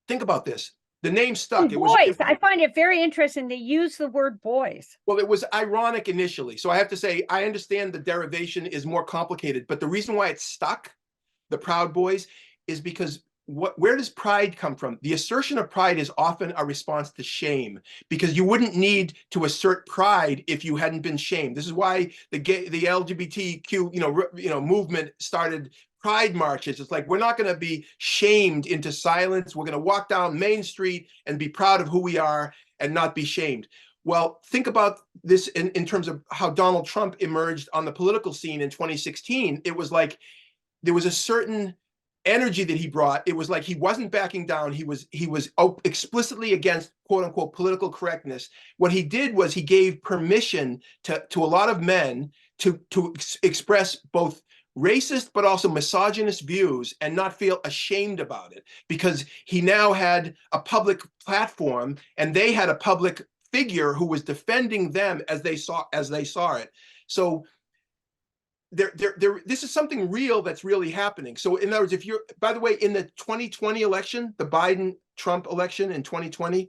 think about this. The name stuck. Boys. I find it very interesting. They use the word boys. Well, it was ironic initially. So I have to say, I understand the derivation is more complicated, but the reason why it stuck, the Proud Boys, is because where does pride come from? The assertion of pride is often a response to shame, because you wouldn't need to assert pride if you hadn't been shamed. This is why the LGBTQ movement started pride marches. It's like, we're not going to be shamed into silence. We're going to walk down Main Street and be proud of who we are and not be shamed. Well, think about this in terms of how Donald Trump emerged on the political scene in 2016. It was like there was a certain energy that he brought. It was like he wasn't backing down. He was explicitly against quote unquote political correctness. What he did was he gave permission to a lot of men to express both racist but also misogynist views and not feel ashamed about it, because he now had a public platform and they had a public figure who was defending them as they saw it. So this is something real that's really happening. So in other words, by the way, in the 2020 election, the Biden-Trump election in 2020,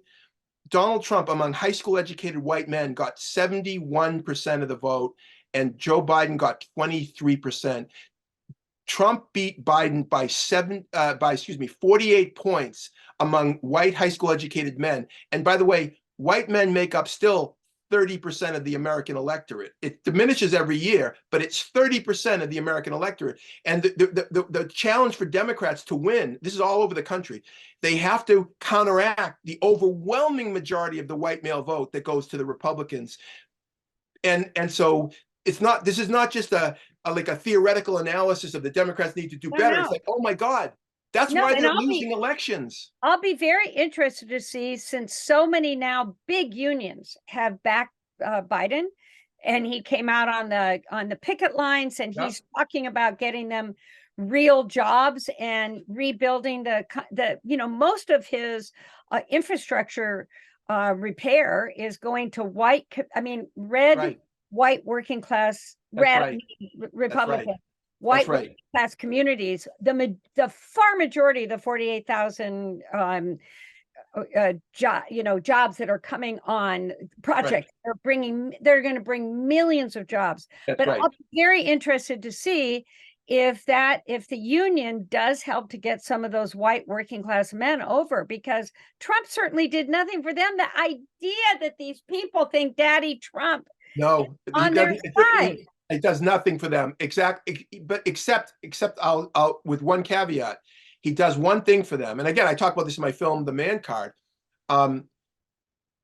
Donald Trump, among high school educated white men, got 71% of the vote, and Joe Biden got 23%. Trump beat Biden by 48 points among white high school educated men. And by the way, white men make up still 30% of the American electorate. It diminishes every year, but it's 30% of the American electorate. And the challenge for Democrats to win, this is all over the country, they have to counteract the overwhelming majority of the white male vote that goes to the Republicans. And so this is not just a theoretical analysis of the Democrats need to do better. It's like, oh my God, that's why they're losing elections. I'll be very interested to see, since so many now big unions have backed Biden, and he came out on the picket lines, and he's talking about getting them real jobs and rebuilding the most of his infrastructure repair is going to red, white working class, Republican, white working class communities. The far majority of the 48,000 jobs that are coming on, Right. projects they're going to bring millions of jobs. That's But right. I'll be very interested to see if the union does help to get some of those white working class men over, because Trump certainly did nothing for them. The idea that these people think Daddy Trump No, he on their doesn't. side. It does nothing for them. But except I'll with one caveat. He does one thing for them. And again, I talk about this in my film, The Man Card. Um,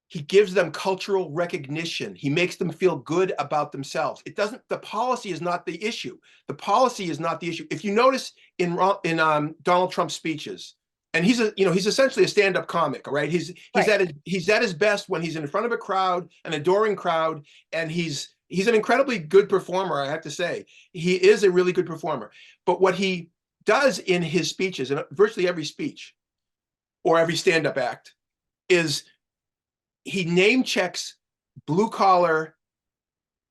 he gives them cultural recognition. He makes them feel good about themselves. It doesn't. The policy is not the issue. The policy is not the issue. If you notice in Donald Trump's speeches, and he's essentially a stand-up comic, all right? He's Right. he's at his best when he's in front of a crowd, an adoring crowd, and he's an incredibly good performer. I have to say, he is a really good performer. But what he does in his speeches, and virtually every speech or every stand-up act, is he name checks blue collar,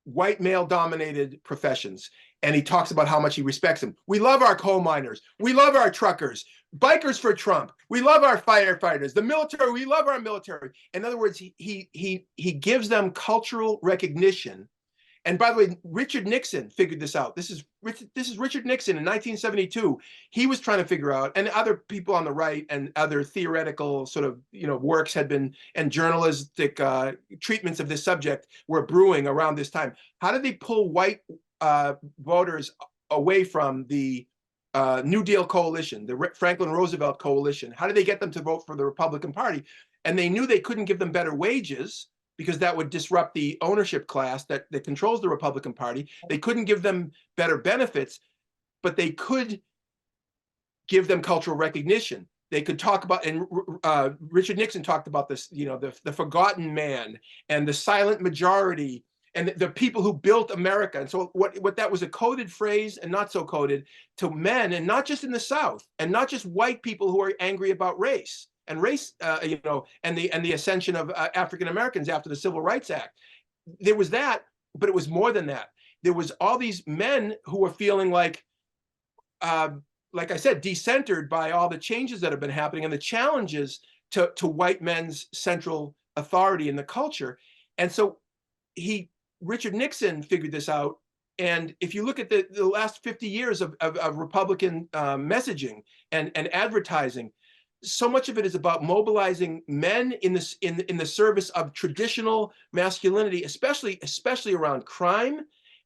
white male dominated professions. And he talks about how much he respects them. We love our coal miners. We love our truckers, bikers for Trump. We love our firefighters, the military. We love our military. In other words, he gives them cultural recognition. And by the way, Richard Nixon figured this out. This is Richard Nixon in 1972. He was trying to figure out, and other people on the right and other theoretical sort of works had been, and journalistic treatments of this subject were brewing around this time. How did they pull white voters away from the New Deal coalition, the Franklin Roosevelt coalition? How did they get them to vote for the Republican Party? And they knew they couldn't give them better wages, because that would disrupt the ownership class that controls the Republican Party. They couldn't give them better benefits, but they could give them cultural recognition. They could talk about, and Richard Nixon talked about this, the forgotten man and the silent majority and the people who built America. And so what that was a coded phrase, and not so coded, to men, and not just in the South, and not just white people who are angry about race. And and the ascension of African Americans after the Civil Rights Act. There was that, but it was more than that. There was all these men who were feeling like I said, decentered by all the changes that have been happening and the challenges to white men's central authority in the culture. And so Richard Nixon figured this out. And if you look at the last 50 years of Republican messaging and advertising, so much of it is about mobilizing men in the service of traditional masculinity, especially around crime,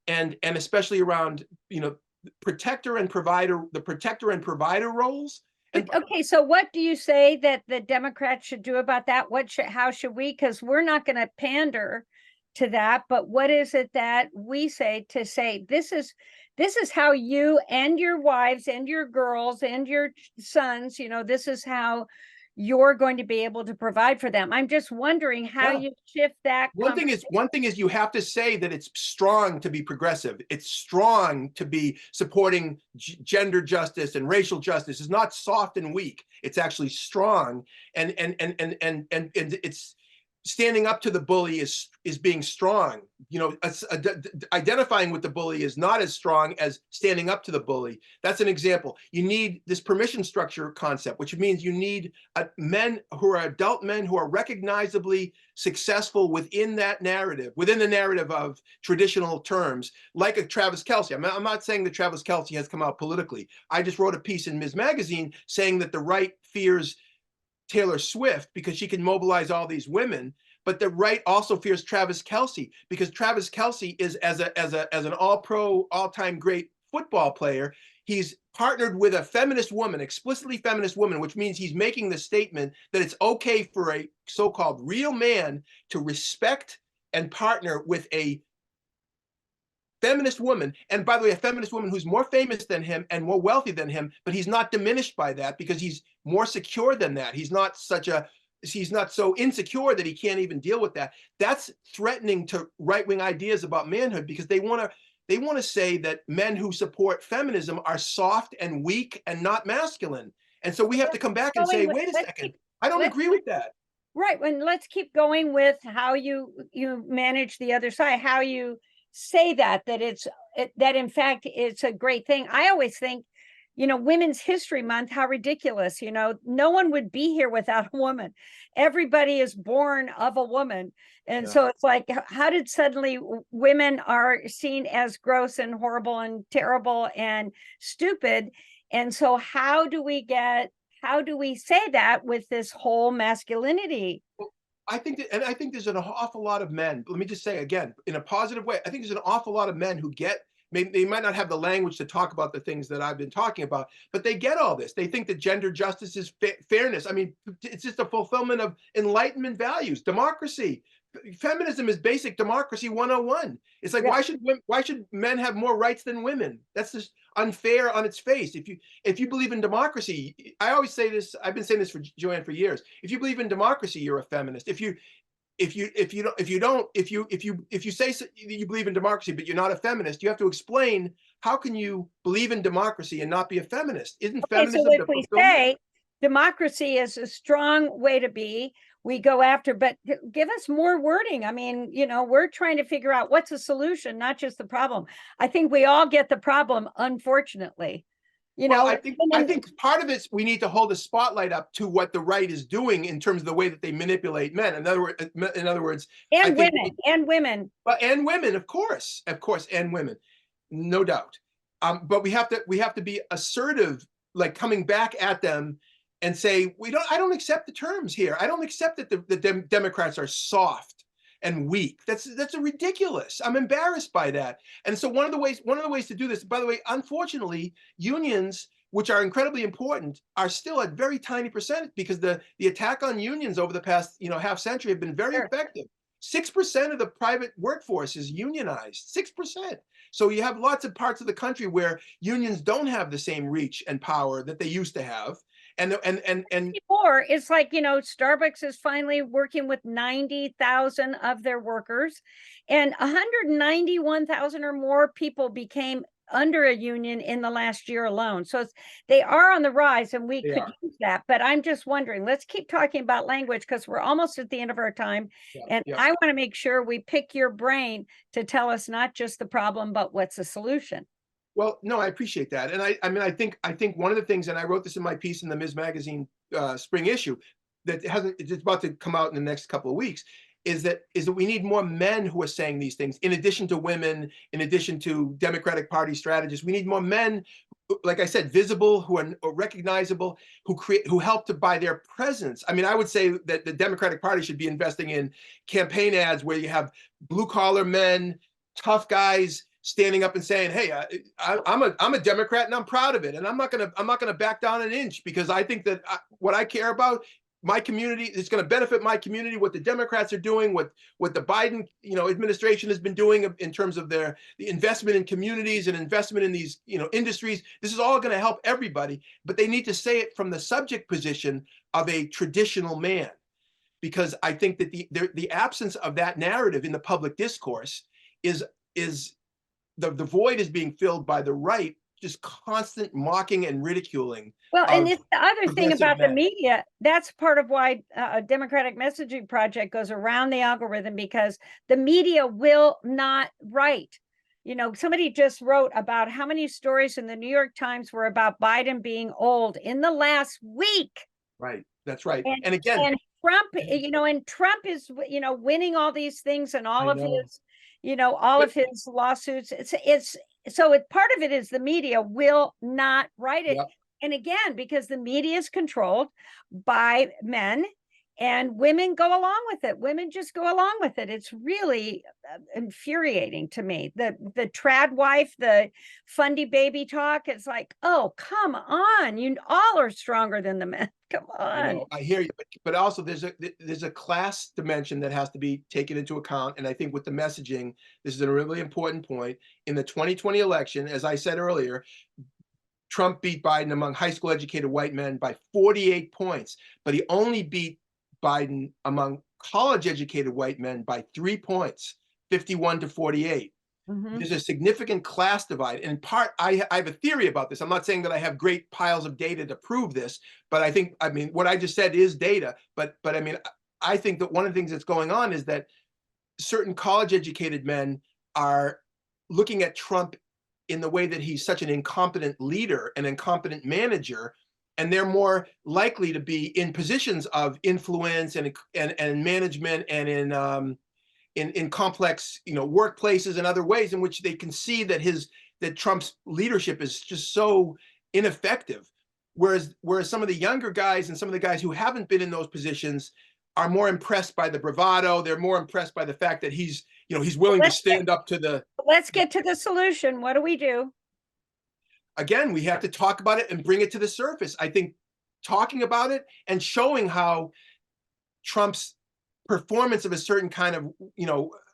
and especially around the protector and provider roles. And okay, so what do you say that the Democrats should do about that? How should we? Because we're not going to pander to that, but what is it that we say to say this is how you and your wives and your girls and your sons, this is how you're going to be able to provide for them? I'm just wondering how you shift that. One thing is you have to say that it's strong to be progressive. It's strong to be supporting gender justice and racial justice. It's not soft and weak. It's actually strong, and it's standing up to the bully is being strong. Identifying with the bully is not as strong as standing up to the bully. That's an example. You need this permission structure concept, which means you need men who are adult men who are recognizably successful within the narrative of traditional terms, like a Travis Kelce. I'm not saying that Travis Kelce has come out politically. I just wrote a piece in Ms. Magazine saying that the right fears Taylor Swift because she can mobilize all these women, but the right also fears Travis Kelce because Travis Kelce is as an all-pro, all-time great football player. He's partnered with a feminist woman, explicitly feminist woman, which means he's making the statement that it's okay for a so-called real man to respect and partner with a feminist woman, and by the way, a feminist woman who's more famous than him and more wealthy than him, but he's not diminished by that because he's more secure than that. He's not so insecure that he can't even deal with that. That's threatening to right-wing ideas about manhood because they want to say that men who support feminism are soft and weak and not masculine. And so we have to come back and say, wait a second, I don't agree with that. Right. And let's keep going with how you manage the other side, how you say that in fact it's a great thing. I always think Women's History Month, how ridiculous. No one would be here without a woman. Everybody is born of a woman. And so it's like, how did suddenly women are seen as gross and horrible and terrible and stupid? And so how do we say that with this whole masculinity? I think there's an awful lot of men. Let me just say again, in a positive way, I think there's an awful lot of men who get, they might not have the language to talk about the things that I've been talking about, but they get all this. They think that gender justice is fairness. I mean, it's just a fulfillment of Enlightenment values, democracy. Feminism is basic democracy 101. It's like, why should men have more rights than women? That's just unfair on its face. If you believe in democracy, I always say this, I've been saying this for Joanne for years. If you believe in democracy, you're a feminist. If you say you believe in democracy but you're not a feminist, you have to explain how can you believe in democracy and not be a feminist? Isn't feminism so if we say democracy is a strong way to be, we go after, but give us more wording. I mean, we're trying to figure out what's a solution, not just the problem. I think we all get the problem, unfortunately. I think part of it, we need to hold a spotlight up to what the right is doing in terms of the way that they manipulate men. In other words, and women, of course, and women, no doubt. But we have to be assertive, like coming back at them and say, I don't accept the terms here. I don't accept that the Democrats are soft and weak. That's ridiculous. I'm embarrassed by that. And so one of the ways to do this, by the way, unfortunately, unions, which are incredibly important, are still a very tiny percentage, because the attack on unions over the past half century have been very effective. 6% of the private workforce is unionized. 6%. So you have lots of parts of the country where unions don't have the same reach and power that they used to have. And before, it's like, Starbucks is finally working with 90,000 of their workers, and 191,000 or more people became under a union in the last year alone. So they are on the rise, and we could use that. But I'm just wondering, let's keep talking about language, because we're almost at the end of our time. I want to make sure we pick your brain to tell us not just the problem, but what's the solution. Well, no, I appreciate that. And I think one of the things, and I wrote this in my piece in the Ms. Magazine spring issue, it's about to come out in the next couple of weeks, is that we need more men who are saying these things, in addition to women, in addition to Democratic Party strategists. We need more men, like I said, visible, who are recognizable, who help to by their presence. I mean, I would say that the Democratic Party should be investing in campaign ads where you have blue collar men, tough guys, standing up and saying, "Hey, I'm a Democrat and I'm proud of it, and I'm not gonna back down an inch, because I think that what I care about, my community, is going to benefit my community. What the Democrats are doing, what the Biden administration has been doing in terms of the investment in communities and investment in these industries. This is all going to help everybody, but they need to say it from the subject position of a traditional man, because I think that the absence of that narrative in the public discourse is the void is being filled by the right, just constant mocking and ridiculing. Well, and it's the other thing about the media. That's part of why a Democratic Messaging Project goes around the algorithm, because the media will not write. Somebody just wrote about how many stories in the New York Times were about Biden being old in the last week. Right. That's right. And again, and Trump, and Trump is, winning all these things, and all of his of his lawsuits. Part of it is the media will not write it. Yep. And again, because the media is controlled by men, and women go along with it. Women just go along with it. It's really infuriating to me. The trad wife, the fundy baby talk. It's like, oh, come on. You all are stronger than the men. Come on. I hear you, but also there's a class dimension that has to be taken into account. And I think with the messaging, this is a really important point. In the 2020 election, as I said earlier, Trump beat Biden among high school educated white men by 48 points, but he only beat Biden among college educated white men by 3 points, 51 to 48. Mm-hmm. There's a significant class divide. In part, I have a theory about this. I'm not saying that I have great piles of data to prove this, but I mean, what I just said is data. But I mean, I think that one of the things that's going on is that certain college educated men are looking at Trump in the way that he's such an incompetent leader, an incompetent manager, and they're more likely to be in positions of influence and management and in complex, workplaces and other ways in which they can see that Trump's leadership is just so ineffective. Whereas some of the younger guys and some of the guys who haven't been in those positions are more impressed by the bravado. They're more impressed by the fact that he's willing to stand up to the. Let's get to the solution. What do we do? Again, we have to talk about it and bring it to the surface. I think talking about it and showing how Trump's performance of a certain kind of,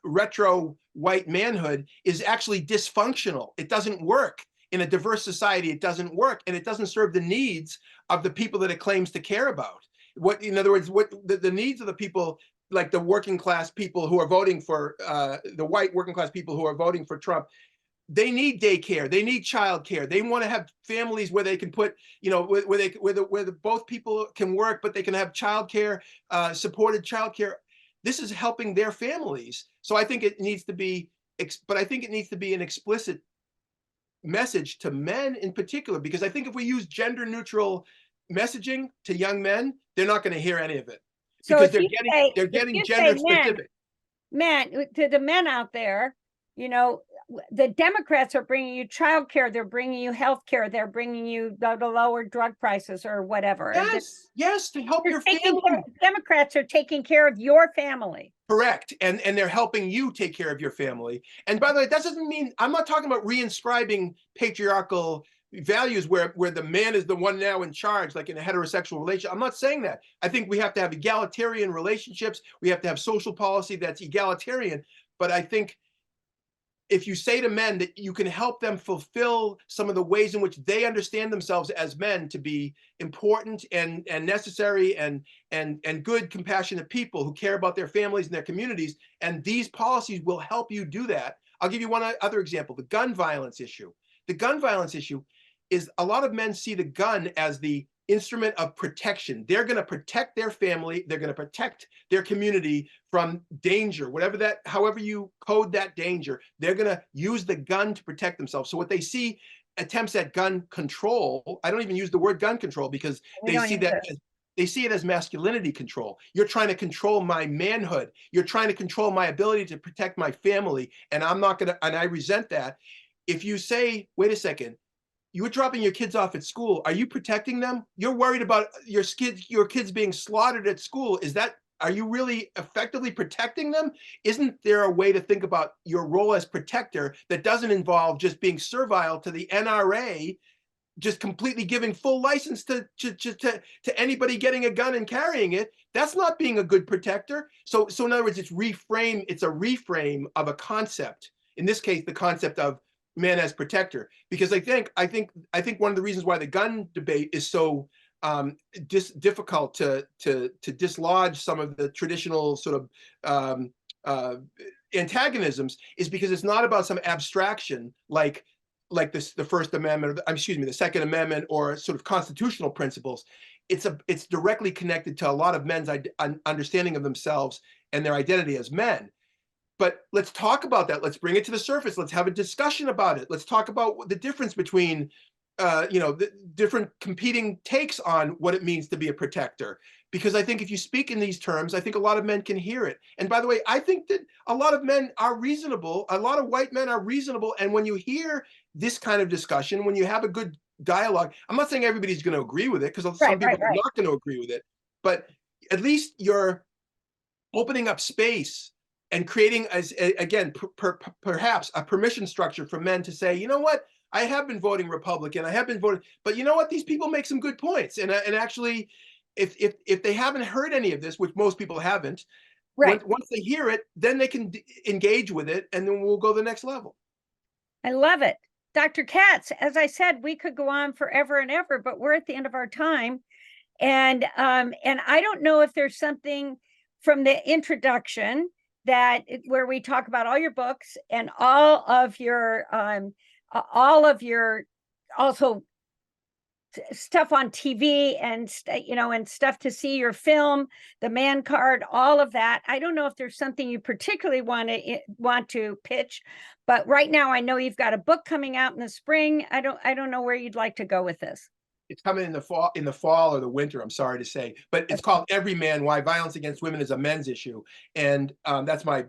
retro white manhood is actually dysfunctional. It doesn't work in a diverse society. It doesn't work, and it doesn't serve the needs of the people that it claims to care about. In other words, what the needs of the people, like the working class people who are voting for the white working class people who are voting for Trump, they need daycare, they need childcare, they want to have families where they can put, where both people can work, but they can have childcare, supported childcare. This is helping their families. So I think it needs to be, but I think it needs to be an explicit message to men in particular, because I think if we use gender neutral messaging to young men, they're not going to hear any of it, because they're getting gender specific. Men, to the men out there, the Democrats are bringing you childcare, they're bringing you health care, they're bringing you the lower drug prices or whatever. Yes, to help your family. Democrats are taking care of your family. Correct. And they're helping you take care of your family. And by the way, that doesn't mean, I'm not talking about reinscribing patriarchal values where the man is the one now in charge, like in a heterosexual relationship. I'm not saying that. I think we have to have egalitarian relationships. We have to have social policy that's egalitarian. But I think if you say to men that you can help them fulfill some of the ways in which they understand themselves as men to be important and necessary and good, compassionate people who care about their families and their communities, and these policies will help you do that. I'll give you one other example, the gun violence issue. The gun violence issue is a lot of men see the gun as the instrument of protection. They're going to protect their family. They're going to protect their community from danger, however you code that danger, they're going to use the gun to protect themselves. So what they see attempts at gun control, I don't even use the word gun control because they see it as masculinity control. You're trying to control my manhood. You're trying to control my ability to protect my family. And I resent that. If you say, wait a second, you were dropping your kids off at school. Are you protecting them? You're worried about your kids being slaughtered at school. Are you really effectively protecting them? Isn't there a way to think about your role as protector that doesn't involve just being servile to the NRA, just completely giving full license to anybody getting a gun and carrying it? That's not being a good protector. So in other words, it's a reframe of a concept. In this case, the concept of man as protector, because I think one of the reasons why the gun debate is so difficult to dislodge some of the traditional sort of antagonisms is because it's not about some abstraction like the First Amendment, or the Second Amendment, or sort of constitutional principles. It's directly connected to a lot of men's understanding of themselves and their identity as men. But let's talk about that. Let's bring it to the surface. Let's have a discussion about it. Let's talk about the difference between, the different competing takes on what it means to be a protector. Because I think if you speak in these terms, I think a lot of men can hear it. And by the way, I think that a lot of men are reasonable. A lot of white men are reasonable. And when you hear this kind of discussion, when you have a good dialogue, I'm not saying everybody's going to agree with it, because some people are not going to agree with it. But at least you're opening up space and creating, perhaps a permission structure for men to say, you know what, I have been voting Republican, but you know what, these people make some good points. And actually, if they haven't heard any of this, which most people haven't, once they hear it, then they can engage with it, and then we'll go to the next level. I love it. Dr. Katz, as I said, we could go on forever and ever, but we're at the end of our time. And I don't know if there's something from the introduction where we talk about all your books and all of your also stuff on TV and and stuff to see your film, the man card, all of that. I don't know if there's something you particularly want to pitch, but right now I know you've got a book coming out in the spring. I don't know where you'd like to go with this. It's coming in the fall or the winter, I'm sorry to say, but it's called Every Man: Why Violence Against Women is a Men's Issue. And that's my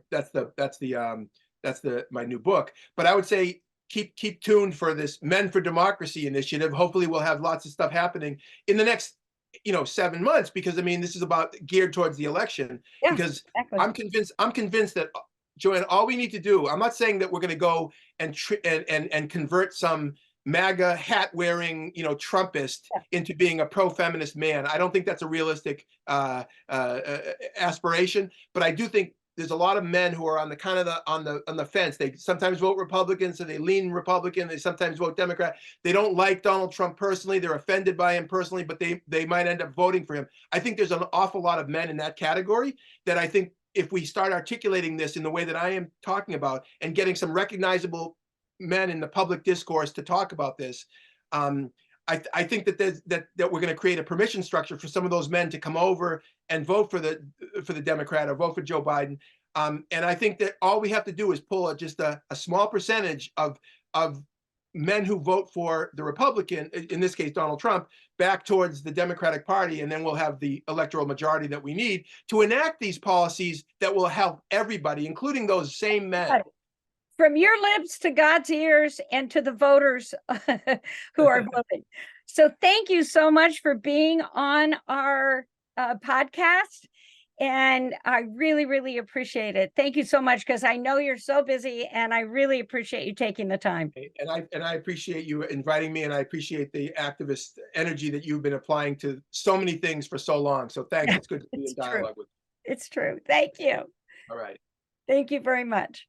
new book. But I would say keep tuned for this Men for Democracy initiative. Hopefully we'll have lots of stuff happening in the next 7 months, because I mean this is about geared towards the election. Yeah, because exactly. I'm convinced that, Joanne, all we need to do, I'm not saying that we're going to go and convert some MAGA hat wearing, Trumpist into being a pro-feminist man. I don't think that's a realistic aspiration, but I do think there's a lot of men who are on the kind of on the fence. They sometimes vote Republican, so they lean Republican. They sometimes vote Democrat. They don't like Donald Trump personally. They're offended by him personally, but they might end up voting for him. I think there's an awful lot of men in that category that I think if we start articulating this in the way that I am talking about and getting some recognizable men in the public discourse to talk about this, I think that we're going to create a permission structure for some of those men to come over and vote for the Democrat or vote for Joe Biden. And I think that all we have to do is pull just a small percentage of men who vote for the Republican, in this case Donald Trump, back towards the Democratic Party, and then we'll have the electoral majority that we need to enact these policies that will help everybody, including those same men. From your lips to God's ears and to the voters who are voting. So thank you so much for being on our podcast. And I really, really appreciate it. Thank you so much, because I know you're so busy, and I really appreciate you taking the time. And I appreciate you inviting me, and I appreciate the activist energy that you've been applying to so many things for so long. So thanks. It's good to be in dialogue with you. It's true. Thank you. All right. Thank you very much.